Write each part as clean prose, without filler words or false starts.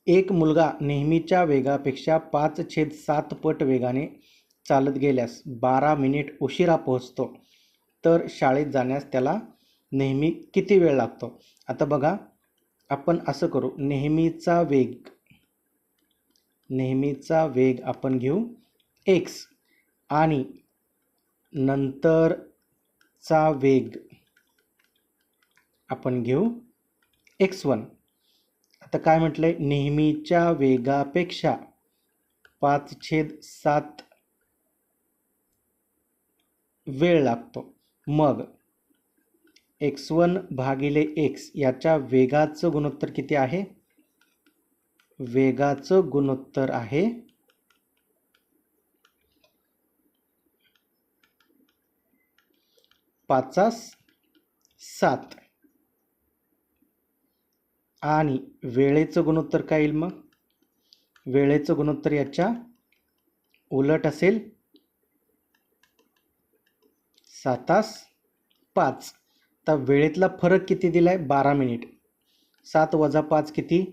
एक मुलगा नेहमीच्या वेगापेक्षा 5/7 पट वेगाने चालत गेल्यास 12 मिनिट उशिरा पोहोचतो, तर शाळेत जाण्यास त्याला नेहमी किती वेळ लागतो? आता बघा, आपण असं करू, नेहमीचा वेग आपण घेऊ x आणि नंतरचा वेग आपण घेऊ x1. आता काय म्हटलंय? नेहमीच्या वेगापेक्षा 5/7 वेळ लागतो. मग x1 भागिले x याच्या वेगाचं गुणोत्तर किती आहे? वेगाचं गुणोत्तर आहे 5/7 आणि वेळेचं गुणोत्तर काय येईल? मग वेळेचं गुणोत्तर याच्या उलट असेल 7/5. तर वेळेतला फरक किती दिलाय? 12 मिनिट. 7 वजा 5 किती?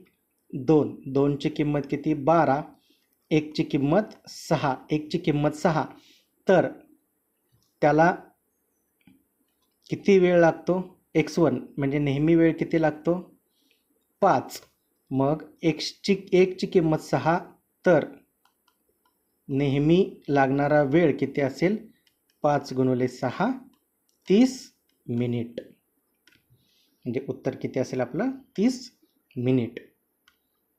2. 2ची किंमत किती? 12. 1ची किंमत 6. 1ची किंमत 6. तर त्याला किती वेळ लागतो? x1 म्हणजे नेहमी वेळ किती लागतो? 5. मग 1ची किंमत 6, तर नेहमी लागणारा वेळ किती असेल? 5 गुणिले 6 30 मिनिट. म्हणजे उत्तर किती असेल आपलं? 30 मिनिट.